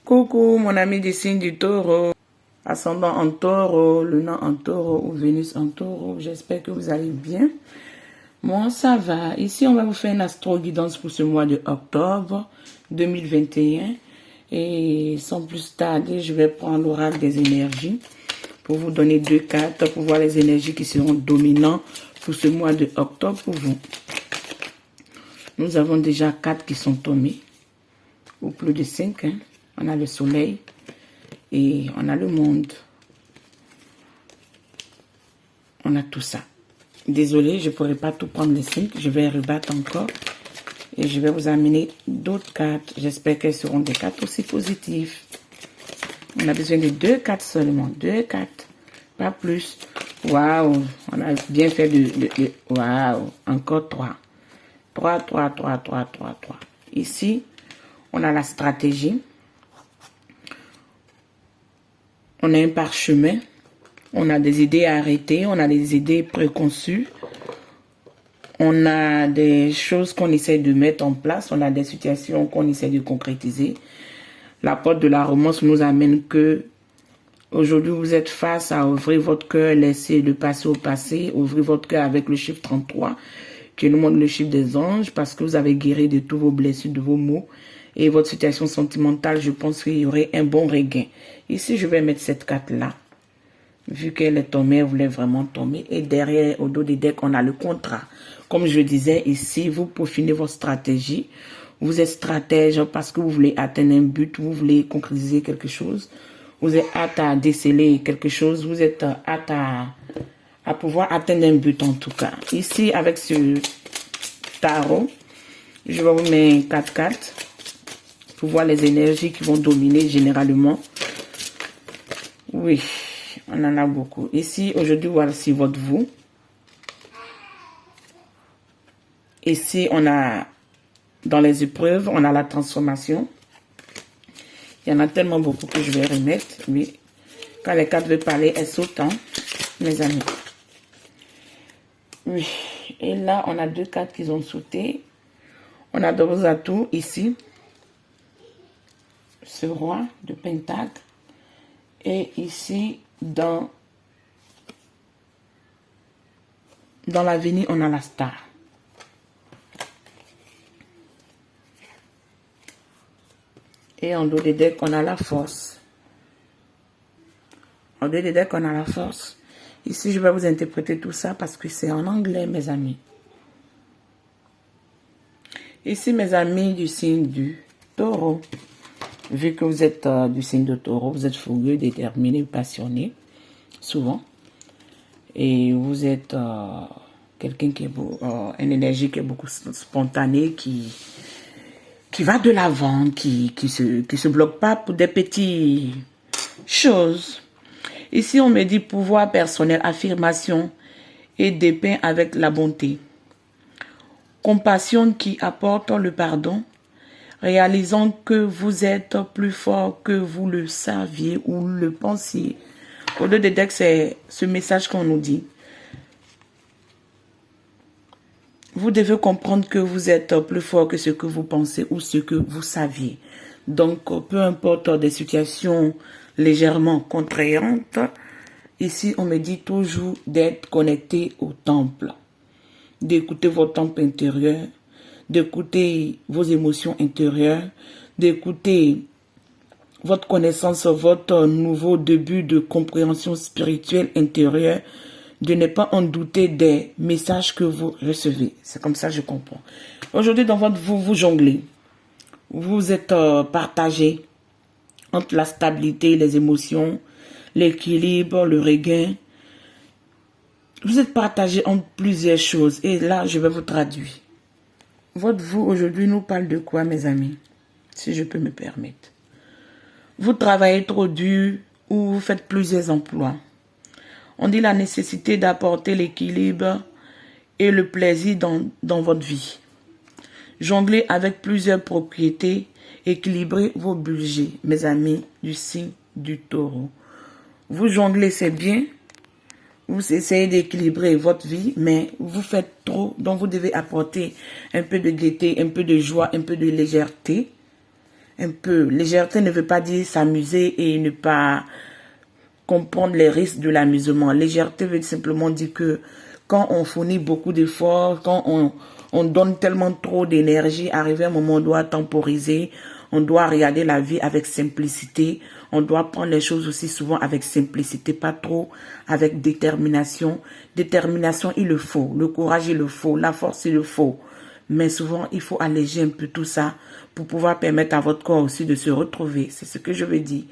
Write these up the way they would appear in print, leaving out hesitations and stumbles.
Coucou mon ami du signe du taureau, ascendant en taureau, lune en taureau ou Vénus en taureau, j'espère que vous allez bien. Moi ça va, ici on va vous faire une astro-guidance pour ce mois de octobre 2021 et sans plus tarder je vais prendre l'oracle des énergies pour vous donner 2 cartes pour voir les énergies qui seront dominantes pour ce mois de octobre pour vous. Nous avons déjà 4 qui sont tombés, ou plus de 5, hein. On a le soleil et on a le monde. On a tout ça. Désolée, je ne pourrai pas tout prendre les 5. Je vais rebattre encore. Et je vais vous amener d'autres cartes. J'espère qu'elles seront des cartes aussi positives. On a besoin de 2 cartes seulement. 2 cartes. Pas plus. Waouh. On a bien fait de waouh. Encore 3. 3. Ici, on a la stratégie. On a un parchemin, on a des idées arrêtées, on a des idées préconçues, on a des choses qu'on essaie de mettre en place, on a des situations qu'on essaie de concrétiser. La porte de la romance nous amène que aujourd'hui vous êtes face à ouvrir votre cœur, laisser le passé au passé, ouvrir votre cœur avec le chiffre 33, qui nous montre le chiffre des anges, parce que vous avez guéri de tous vos blessures, de vos maux. Et votre situation sentimentale, je pense qu'il y aurait un bon regain. Ici, je vais mettre cette carte-là. Vu qu'elle est tombée, elle voulait vraiment tomber. Et derrière, au dos des decks, on a le contrat. Comme je disais ici, vous peaufinez votre stratégie. Vous êtes stratège parce que vous voulez atteindre un but, vous voulez concrétiser quelque chose. Vous êtes hâte à déceler quelque chose. Vous êtes hâte à pouvoir atteindre un but en tout cas. Ici, avec ce tarot, je vais vous mettre 4 cartes. Pour voir les énergies qui vont dominer généralement. Oui, on en a beaucoup. Ici, aujourd'hui, voici votre vous. Ici, on a, dans les épreuves, on a la transformation. Il y en a tellement beaucoup que je vais remettre. Mais quand les cartes veulent parler, elles sautent, hein, mes amis. Oui, et là, on a 2 cartes qui ont sauté. On a de vos atouts ici. Ce roi de pentacle. Et ici, dans l'avenir, on a la star. Et en dos des decks, on a la force. En dos des decks, on a la force. Ici, je vais vous interpréter tout ça parce que c'est en anglais, mes amis. Ici, mes amis du signe du taureau. Vu que vous êtes du signe de taureau, vous êtes fougueux, déterminé, passionné, souvent. Et vous êtes quelqu'un qui est une énergie qui est beaucoup spontanée, qui va de l'avant, qui se bloque pas pour des petites choses. Ici, on me dit pouvoir personnel, affirmation et dépeint avec la bonté. Compassion qui apporte le pardon. Réalisant que vous êtes plus fort que vous le saviez ou le pensiez. Au-delà des decks, c'est ce message qu'on nous dit. Vous devez comprendre que vous êtes plus fort que ce que vous pensez ou ce que vous saviez. Donc, peu importe des situations légèrement contraignantes, ici, on me dit toujours d'être connecté au temple. D'écouter votre temple intérieur, d'écouter vos émotions intérieures, d'écouter votre connaissance, votre nouveau début de compréhension spirituelle intérieure, de ne pas en douter des messages que vous recevez. C'est comme ça que je comprends. Aujourd'hui, dans votre vous jonglez. Vous êtes partagé entre la stabilité, les émotions, l'équilibre, le regain. Vous êtes partagé entre plusieurs choses. Et là, je vais vous traduire. Votre vous aujourd'hui nous parle de quoi, mes amis? Si je peux me permettre. Vous travaillez trop dur ou vous faites plusieurs emplois. On dit la nécessité d'apporter l'équilibre et le plaisir dans votre vie. Jonglez avec plusieurs propriétés. Équilibrez vos budgets, mes amis du signe du taureau. Vous jonglez, c'est bien. Vous essayez d'équilibrer votre vie, mais vous faites trop, donc vous devez apporter un peu de gaieté, un peu de joie, un peu de légèreté un peu. Légèreté ne veut pas dire s'amuser et ne pas comprendre les risques de l'amusement. Légèreté veut simplement dire que quand on fournit beaucoup d'efforts, quand on donne tellement trop d'énergie, arrivé à un moment, on doit temporiser, on doit regarder la vie avec simplicité, on doit prendre les choses aussi souvent avec simplicité, pas trop avec détermination. Détermination, il le faut, le courage, il le faut, la force, il le faut. Mais souvent, il faut alléger un peu tout ça pour pouvoir permettre à votre corps aussi de se retrouver. C'est ce que je veux dire.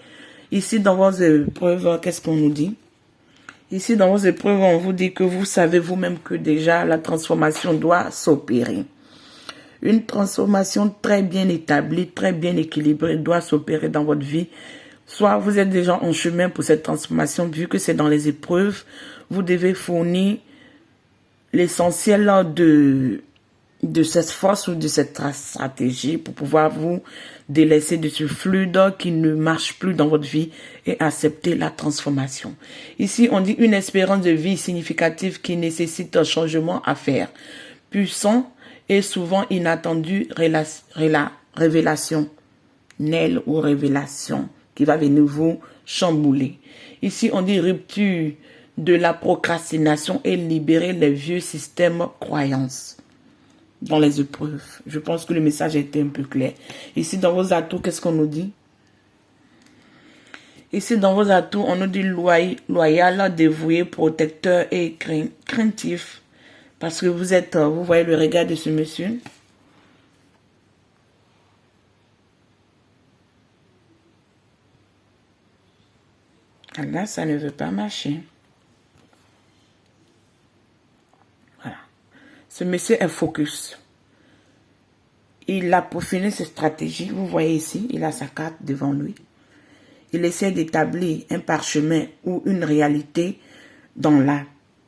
Ici, dans vos épreuves, qu'est-ce qu'on nous dit? Ici, dans vos épreuves, on vous dit que vous savez vous-même que déjà la transformation doit s'opérer. Une transformation très bien établie, très bien équilibrée doit s'opérer dans votre vie. Soit vous êtes déjà en chemin pour cette transformation, vu que c'est dans les épreuves, vous devez fournir l'essentiel de cette force ou de cette stratégie pour pouvoir vous délaisser de ce fluide qui ne marche plus dans votre vie et accepter la transformation. Ici, on dit une espérance de vie significative qui nécessite un changement à faire, puissant et souvent inattendu, révélation, ou révélation qui va venir vous chambouler. Ici, on dit rupture de la procrastination et libérer les vieux systèmes croyances dans les épreuves. Je pense que le message a été un peu clair. Ici, dans vos atouts, qu'est-ce qu'on nous dit? Ici, dans vos atouts, on nous dit loyal, dévoué, protecteur et craintif. Parce que vous êtes, vous voyez le regard de ce monsieur. Là, ça ne veut pas marcher. Voilà. Ce monsieur est focus. Il a peaufiné ses stratégies. Vous voyez ici, il a sa carte devant lui. Il essaie d'établir un parchemin ou une réalité dans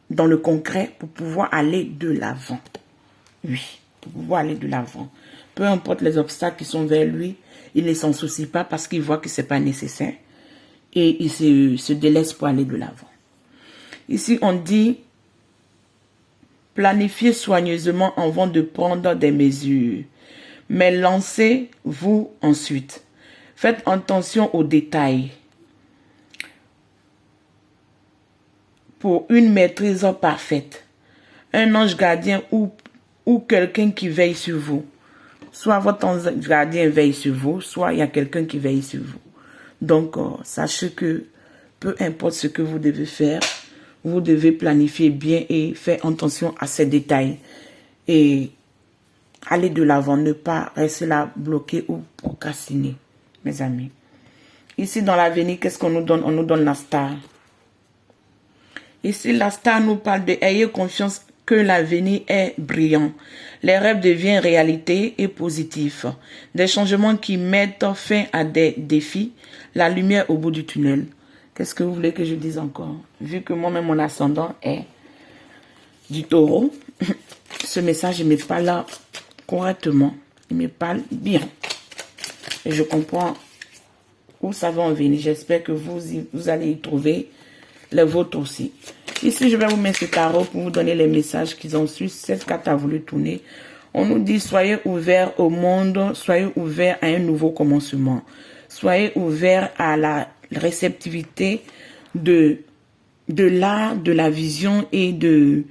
le concret pour pouvoir aller de l'avant. Oui, pour pouvoir aller de l'avant. Peu importe les obstacles qui sont vers lui, il ne s'en soucie pas parce qu'il voit que ce n'est pas nécessaire. Et il se délaisse pour aller de l'avant. Ici, on dit planifiez soigneusement avant de prendre des mesures. Mais lancez-vous ensuite. Faites attention aux détails. Pour une maîtrise parfaite. Un ange gardien ou quelqu'un qui veille sur vous. Soit votre ange gardien veille sur vous, soit il y a quelqu'un qui veille sur vous. Donc, sachez que peu importe ce que vous devez faire, vous devez planifier bien et faire attention à ces détails. Et aller de l'avant, ne pas rester là bloqué ou procrastiner, mes amis. Ici, dans l'avenir, qu'est-ce qu'on nous donne? On nous donne la star. Ici, la star nous parle de « ayez confiance que l'avenir est brillant. Les rêves deviennent réalité et positifs. Des changements qui mettent fin à des défis. La lumière au bout du tunnel. » Qu'est-ce que vous voulez que je dise encore? Vu que moi-même, mon ascendant est du taureau, ce message ne me parle là correctement. Il me parle bien. Et je comprends où ça va en venir. J'espère que vous allez y trouver les vôtres aussi. Ici, je vais vous mettre ce tarot pour vous donner les messages qu'ils ont su. Cette carte a voulu tourner. On nous dit, soyez ouverts au monde, soyez ouverts à un nouveau commencement. Soyez ouverts à la réceptivité de l'art, de la vision et de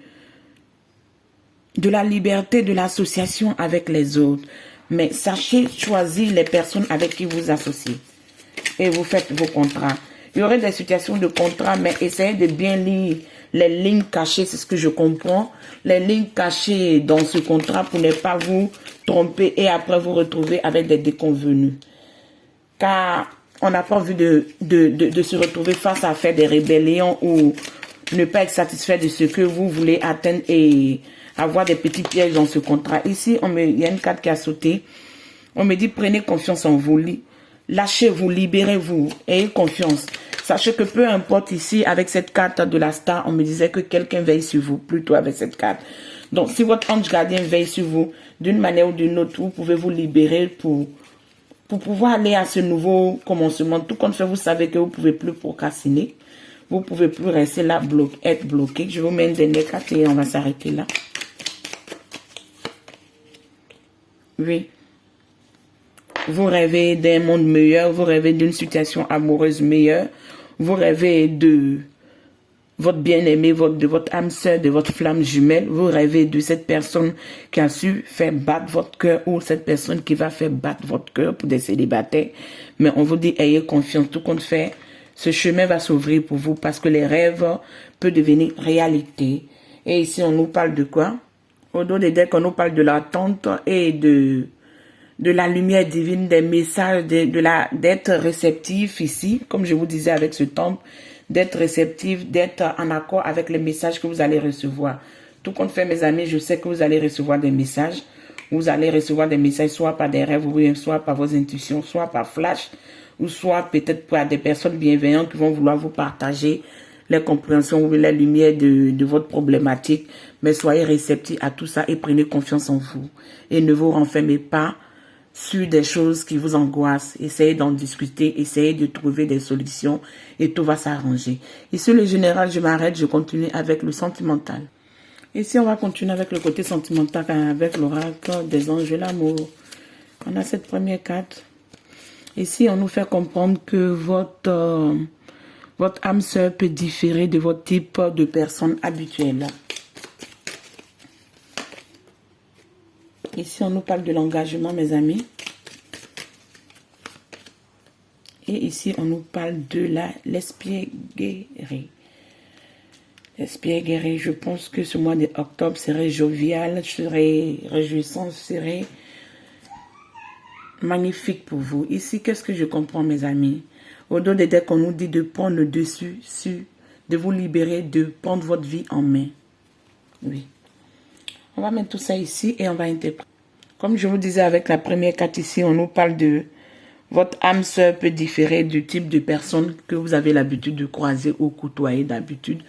la liberté de l'association avec les autres. Mais sachez choisir les personnes avec qui vous associez. Et vous faites vos contrats. Il y aurait des situations de contrat, mais essayez de bien lire les lignes cachées, c'est ce que je comprends. Les lignes cachées dans ce contrat pour ne pas vous tromper et après vous retrouver avec des déconvenus. Car on n'a pas envie de se retrouver face à faire des rébellions ou ne pas être satisfait de ce que vous voulez atteindre et avoir des petits pièges dans ce contrat. Ici, il y a une carte qui a sauté. On me dit, prenez confiance en vous. Lâchez-vous, libérez-vous, ayez confiance. Sachez que peu importe ici, avec cette carte de la star, on me disait que quelqu'un veille sur vous, plutôt avec cette carte. Donc, si votre ange gardien veille sur vous, d'une manière ou d'une autre, vous pouvez vous libérer pour pouvoir aller à ce nouveau commencement. Tout compte fait, vous savez que vous ne pouvez plus procrastiner. Vous ne pouvez plus rester là, être bloqué. Je vous mets une dernière carte et on va s'arrêter là. Oui. Vous rêvez d'un monde meilleur, vous rêvez d'une situation amoureuse meilleure, vous rêvez de votre bien-aimé, de votre âme sœur, de votre flamme jumelle, vous rêvez de cette personne qui a su faire battre votre cœur ou cette personne qui va faire battre votre cœur pour des célibataires. Mais on vous dit, ayez confiance, tout compte fait, ce chemin va s'ouvrir pour vous parce que les rêves peuvent devenir réalité. Et ici, on nous parle de quoi? Au dos des decks, on nous parle de l'attente et de la lumière divine, des messages, d'être réceptif ici, comme je vous disais avec ce temple, d'être réceptif, d'être en accord avec les messages que vous allez recevoir. Tout compte fait, mes amis, je sais que vous allez recevoir des messages. Vous allez recevoir des messages soit par des rêves, ou soit par vos intuitions, soit par flash, ou soit peut-être par des personnes bienveillantes qui vont vouloir vous partager les compréhensions ou les lumières de votre problématique. Mais soyez réceptifs à tout ça et prenez confiance en vous. Et ne vous renfermez pas sur des choses qui vous angoissent. Essayez d'en discuter, essayez de trouver des solutions et tout va s'arranger. Ici, le général, je m'arrête, je continue avec le sentimental. Ici, on va continuer avec le côté sentimental, avec l'oracle des anges de l'amour. On a cette première carte. Ici, on nous fait comprendre que votre âme sœur peut différer de votre type de personne habituelle. Ici, on nous parle de l'engagement, mes amis. Et ici, on nous parle de l'espiègle guéri. L'espiègle guéri, je pense que ce mois d'octobre serait jovial, serait réjouissant, serait magnifique pour vous. Ici, qu'est-ce que je comprends, mes amis? Au dos des decks, on nous dit de prendre le dessus, de vous libérer, de prendre votre vie en main. Oui. On va mettre tout ça ici et on va interpréter. Comme je vous disais avec la première carte ici, on nous parle de votre âme sœur peut différer du type de personne que vous avez l'habitude de croiser ou côtoyer d'habitude.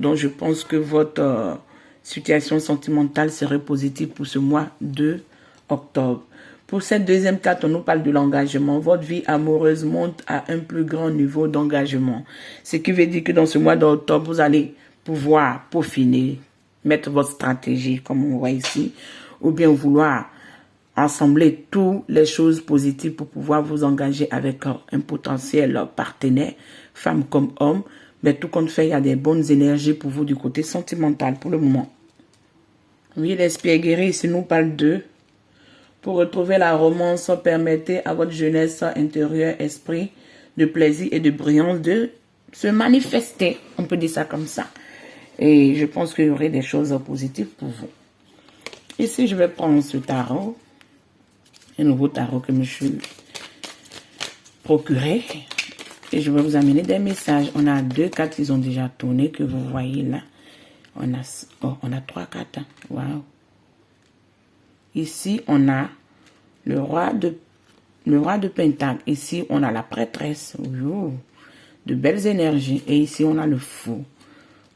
Donc je pense que votre situation sentimentale serait positive pour ce mois de octobre. Pour cette deuxième carte, on nous parle de l'engagement. Votre vie amoureuse monte à un plus grand niveau d'engagement. Ce qui veut dire que dans ce mois d'octobre, vous allez pouvoir peaufiner, mettre votre stratégie, comme on voit ici, ou bien vouloir assembler toutes les choses positives pour pouvoir vous engager avec un potentiel partenaire, femme comme homme. Mais tout compte fait, il y a des bonnes énergies pour vous du côté sentimental pour le moment. Oui, l'esprit guéri ici nous parle de pour retrouver la romance, permettez à votre jeunesse intérieure, esprit de plaisir et de brillance de se manifester. On peut dire ça comme ça. Et je pense qu'il y aurait des choses positives pour vous. Ici, je vais prendre ce tarot. Un nouveau tarot que je me suis procuré. Et je vais vous amener des messages. On a deux cartes qui ont déjà tourné, que vous voyez là. On a trois cartes. Wow. Ici, on a le roi de Pentacle. Ici, on a la prêtresse. Oh, de belles énergies. Et ici, on a le fou.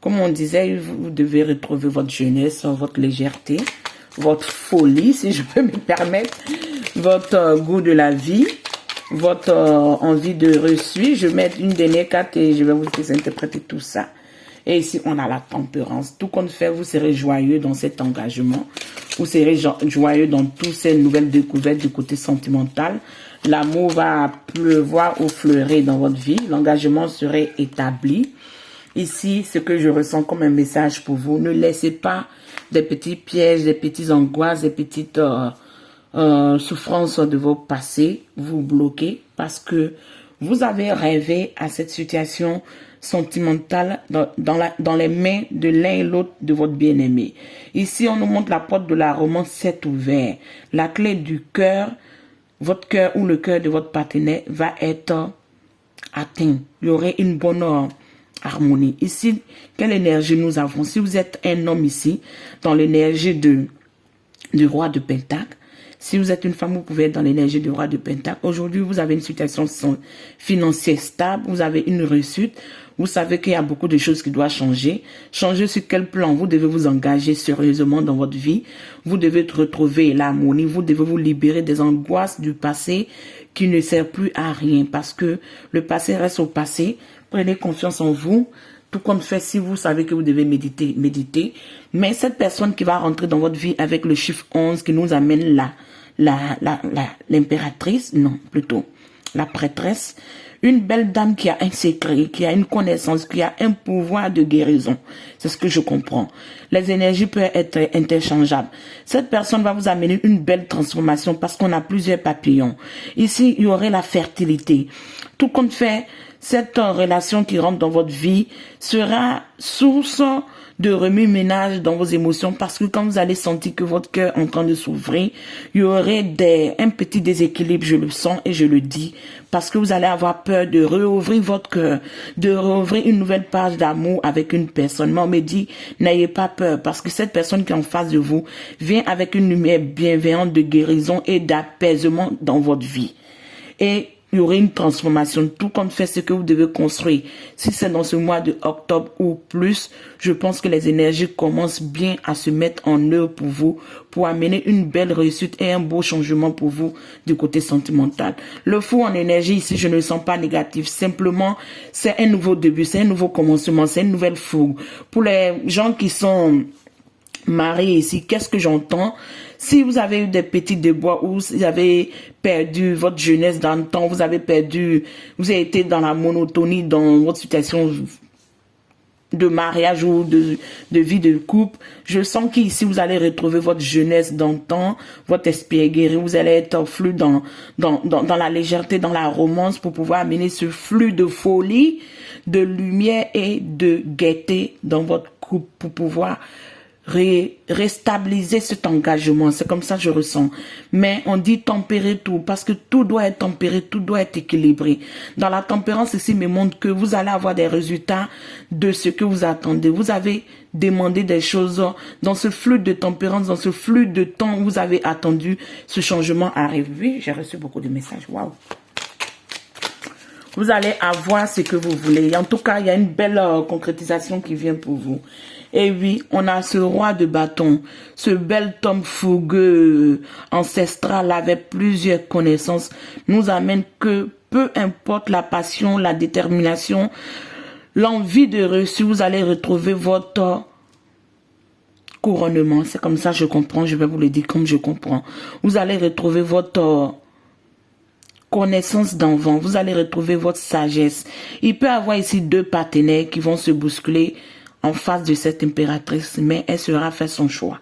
Comme on disait, vous devez retrouver votre jeunesse, votre légèreté, votre folie, si je peux me permettre, votre goût de la vie, votre envie de reçu. Je vais mettre une dernière carte et je vais vous interpréter tout ça. Et ici, on a la tempérance. Tout compte fait, vous serez joyeux dans cet engagement. Vous serez joyeux dans toutes ces nouvelles découvertes du côté sentimental. L'amour va pleuvoir ou fleurir dans votre vie. L'engagement serait établi. Ici, ce que je ressens comme un message pour vous, ne laissez pas des petits pièges, des petites angoisses, des petites souffrances de vos passés vous bloquer parce que vous avez rêvé à cette situation sentimentale dans les mains de l'un et l'autre de votre bien-aimé. Ici, on nous montre la porte de la romance s'est ouverte. La clé du cœur, votre cœur ou le cœur de votre partenaire va être atteint. Il y aurait une bonne harmonie. Ici, quelle énergie nous avons? Si vous êtes un homme ici, dans l'énergie du roi de Pentacle, si vous êtes une femme, vous pouvez être dans l'énergie du roi de Pentacle. Aujourd'hui, vous avez une situation financière stable, vous avez une réussite, vous savez qu'il y a beaucoup de choses qui doivent changer. Changer sur quel plan? Vous devez vous engager sérieusement dans votre vie. Vous devez retrouver l'harmonie. Vous devez vous libérer des angoisses du passé qui ne servent plus à rien parce que le passé reste au passé. Prenez confiance en vous. Tout compte fait, si vous savez que vous devez méditer, méditez. Mais cette personne qui va rentrer dans votre vie avec le chiffre 11 qui nous amène là, l'impératrice, non, plutôt la prêtresse, une belle dame qui a un secret, qui a une connaissance, qui a un pouvoir de guérison. C'est ce que je comprends. Les énergies peuvent être interchangeables. Cette personne va vous amener une belle transformation parce qu'on a plusieurs papillons. Ici, il y aurait la fertilité. Tout compte fait, cette relation qui rentre dans votre vie sera source de remue-ménage dans vos émotions parce que quand vous allez sentir que votre cœur est en train de s'ouvrir, il y aurait un petit déséquilibre, je le sens et je le dis, parce que vous allez avoir peur de réouvrir votre cœur, de réouvrir une nouvelle page d'amour avec une personne. Mais on me dit, n'ayez pas peur parce que cette personne qui est en face de vous vient avec une lumière bienveillante de guérison et d'apaisement dans votre vie. Et il y aurait une transformation, tout compte fait ce que vous devez construire. Si c'est dans ce mois de octobre ou plus, je pense que les énergies commencent bien à se mettre en œuvre pour vous, pour amener une belle réussite et un beau changement pour vous du côté sentimental. Le fou en énergie ici, je ne le sens pas négatif. Simplement, c'est un nouveau début, c'est un nouveau commencement, c'est une nouvelle fougue. Pour les gens qui sont mariés ici, qu'est-ce que j'entends? Si vous avez eu des petits déboires ou vous avez perdu votre jeunesse dans le temps, vous avez été dans la monotonie dans votre situation de mariage ou de vie de couple, je sens qu'ici vous allez retrouver votre jeunesse dans le temps, votre esprit guéri, vous allez être flux dans la légèreté, dans la romance pour pouvoir amener ce flux de folie, de lumière et de gaieté dans votre couple pour pouvoir restabiliser cet engagement. C'est comme ça que je ressens. Mais on dit tempérer tout parce que tout doit être tempéré, tout doit être équilibré. Dans la tempérance ici me montre que vous allez avoir des résultats de ce que vous attendez. Vous avez demandé des choses dans ce flux de tempérance, dans ce flux de temps où vous avez attendu. Ce changement arrive. Oui, j'ai reçu beaucoup de messages. Waouh! Vous allez avoir ce que vous voulez. En tout cas, il y a une belle concrétisation qui vient pour vous. Et oui, on a ce roi de bâton, ce bel homme fougueux, ancestral, avec plusieurs connaissances, nous amène que peu importe la passion, la détermination, l'envie de réussir, vous allez retrouver votre couronnement. C'est comme ça que je comprends, je vais vous le dire comme je comprends. Vous allez retrouver votre connaissance d'enfant, vous allez retrouver votre sagesse. Il peut y avoir ici deux partenaires qui vont se bousculer en face de cette impératrice, mais elle sera fait son choix.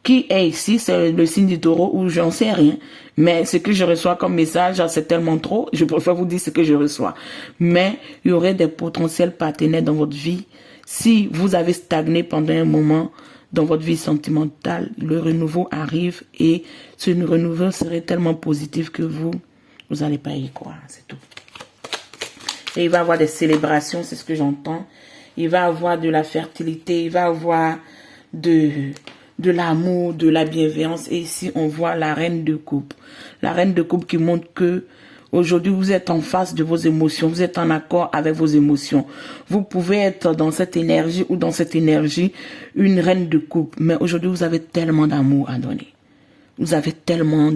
Qui est ici? C'est le signe du taureau ou j'en sais rien. Mais ce que je reçois comme message, c'est tellement trop. Je préfère vous dire ce que je reçois. Mais il y aurait des potentiels partenaires dans votre vie. Si vous avez stagné pendant un moment dans votre vie sentimentale, le renouveau arrive et ce renouveau serait tellement positif que vous n'allez pas y croire. C'est tout. Et il va y avoir des célébrations, c'est ce que j'entends. Il va avoir de la fertilité, il va avoir de l'amour, de la bienveillance. Et ici, on voit la reine de coupe. La reine de coupe qui montre que aujourd'hui, vous êtes en face de vos émotions. Vous êtes en accord avec vos émotions. Vous pouvez être dans cette énergie ou dans cette énergie une reine de coupe. Mais aujourd'hui, vous avez tellement d'amour à donner. Vous avez tellement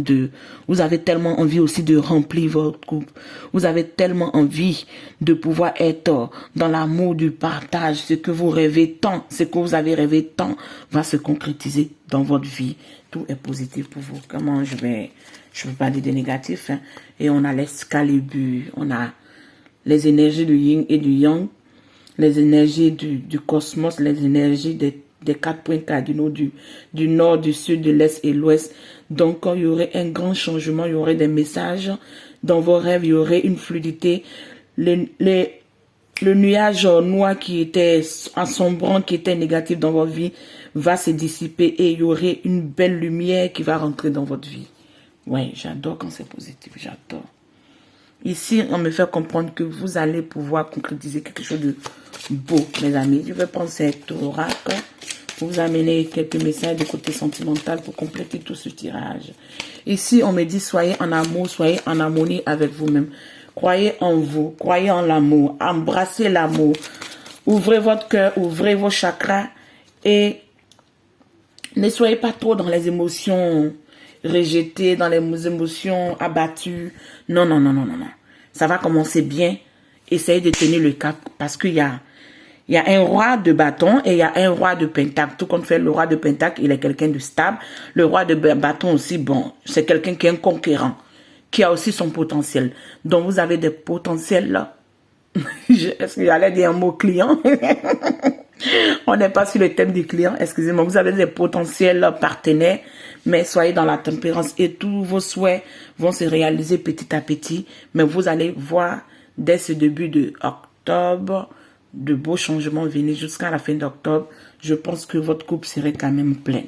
envie aussi de remplir votre couple. Vous avez tellement envie de pouvoir être dans l'amour du partage. Ce que vous rêvez tant, ce que vous avez rêvé tant va se concrétiser dans votre vie. Tout est positif pour vous. Comment je peux pas dire de négatif, hein? Et on a l'Excalibur, on a les énergies du yin et du yang, les énergies du cosmos, les énergies des 4 points cardinaux du nord, du sud, de l'est et l'ouest. Donc, il y aurait un grand changement, il y aurait des messages dans vos rêves, il y aurait une fluidité. Le nuage noir qui était ensombrant, qui était négatif dans votre vie, va se dissiper et il y aurait une belle lumière qui va rentrer dans votre vie. Ouais, j'adore quand c'est positif, j'adore. Ici, on me fait comprendre que vous allez pouvoir concrétiser quelque chose de beau, mes amis. Je vais prendre cet oracle pour vous amener quelques messages de côté sentimental pour compléter tout ce tirage. Ici, on me dit, soyez en amour, soyez en harmonie avec vous-même. Croyez en vous, croyez en l'amour, embrassez l'amour. Ouvrez votre cœur, ouvrez vos chakras et ne soyez pas trop dans les émotions rejetées, dans les émotions abattues. Non, non, non, non, non, non. Ça va commencer bien. Essayez de tenir le cap parce qu'il y a Il y a un roi de bâton et il y a un roi de pentacle. Tout comme fait le roi de pentacle, il est quelqu'un de stable. Le roi de bâton aussi, bon, c'est quelqu'un qui est un conquérant, qui a aussi son potentiel. Donc vous avez des potentiels là. Est-ce que j'allais dire un mot client? On n'est pas sur le thème du client, excusez-moi. Vous avez des potentiels partenaires, mais soyez dans la tempérance et tous vos souhaits vont se réaliser petit à petit. Mais vous allez voir dès ce début de octobre, de beaux changements venir jusqu'à la fin d'octobre. Je pense que votre couple serait quand même plein.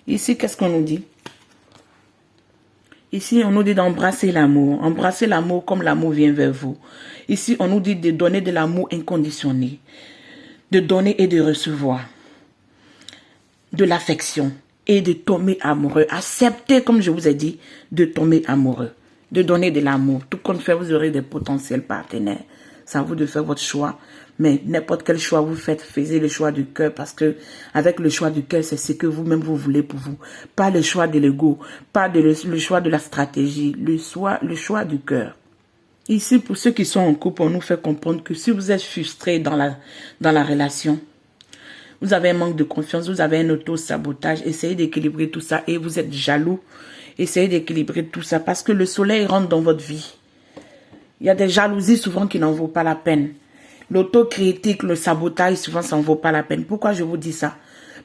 Ici, qu'est-ce qu'on nous dit? Ici, on nous dit d'embrasser l'amour. Embrasser l'amour comme l'amour vient vers vous. Ici, on nous dit de donner de l'amour inconditionné. De donner et de recevoir. De l'affection. Et de tomber amoureux. Acceptez, comme je vous ai dit, de tomber amoureux. De donner de l'amour. Tout compte fait, vous aurez des potentiels partenaires. C'est à vous de faire votre choix. Mais n'importe quel choix vous faites, faites le choix du cœur. Parce que avec le choix du cœur, c'est ce que vous-même vous voulez pour vous. Pas le choix de l'ego. Pas le choix de la stratégie. Le choix du cœur. Ici, pour ceux qui sont en couple, on nous fait comprendre que si vous êtes frustré dans la relation, vous avez un manque de confiance, vous avez un auto-sabotage, essayez d'équilibrer tout ça et vous êtes jaloux. Essayez d'équilibrer tout ça parce que le soleil rentre dans votre vie. Il y a des jalousies souvent qui n'en vaut pas la peine. L'autocritique, le sabotage, souvent ça n'en vaut pas la peine. Pourquoi je vous dis ça?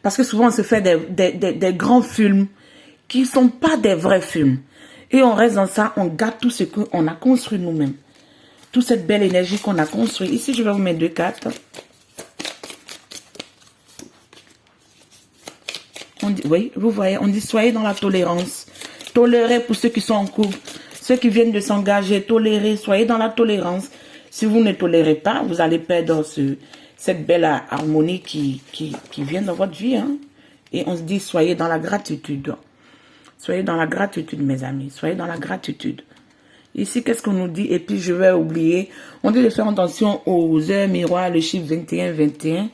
Parce que souvent on se fait des grands films qui ne sont pas des vrais films. Et on reste dans ça, on gâte tout ce qu'on a construit nous-mêmes. Toute cette belle énergie qu'on a construite. Ici, je vais vous mettre 2 cartes. On dit, oui, vous voyez, on dit soyez dans la tolérance. Tolérez pour ceux qui sont en couple. Ceux qui viennent de s'engager, tolérez, soyez dans la tolérance. Si vous ne tolérez pas, vous allez perdre cette belle harmonie qui vient dans votre vie. Hein? Et on se dit, soyez dans la gratitude. Soyez dans la gratitude, mes amis. Soyez dans la gratitude. Ici, qu'est-ce qu'on nous dit? Et puis, je vais oublier. On dit de faire attention aux heures miroirs, le chiffre 21-21.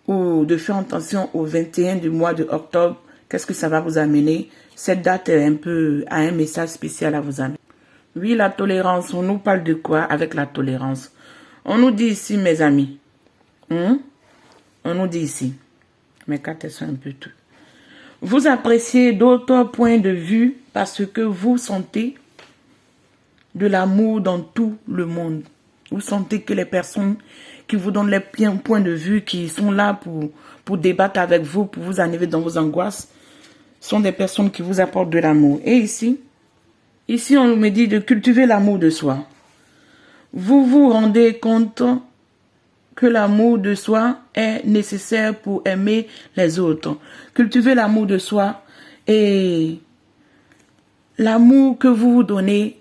Ou de faire attention au 21 du mois de octobre. Qu'est-ce que ça va vous amener? Cette date est a un message spécial à vous amener. Oui, la tolérance. On nous parle de quoi avec la tolérance? On nous dit ici, mes amis. On nous dit ici. Mes cartes sont un peu tout. Vous appréciez d'autres points de vue parce que vous sentez de l'amour dans tout le monde. Vous sentez que les personnes qui vous donnent les points de vue, qui sont là pour débattre avec vous, pour vous enlever dans vos angoisses, sont des personnes qui vous apportent de l'amour. Et ici, on me dit de cultiver l'amour de soi. Vous vous rendez compte que l'amour de soi est nécessaire pour aimer les autres. Cultivez l'amour de soi et l'amour que vous vous donnez,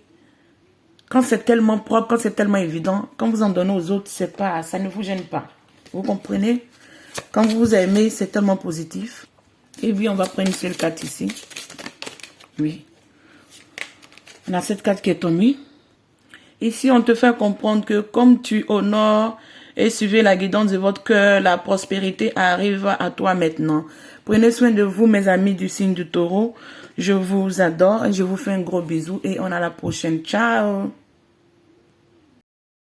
quand c'est tellement propre, quand c'est tellement évident, quand vous en donnez aux autres, ça ne vous gêne pas. Vous comprenez? Quand vous vous aimez, c'est tellement positif. Et puis, on va prendre une seule carte ici. Oui. On a cette carte qui est tombée. Ici, on te fait comprendre que comme tu honores et suivez la guidance de votre cœur, la prospérité arrive à toi maintenant. Prenez soin de vous, mes amis du signe du taureau. Je vous adore et je vous fais un gros bisou et on a la prochaine. Ciao!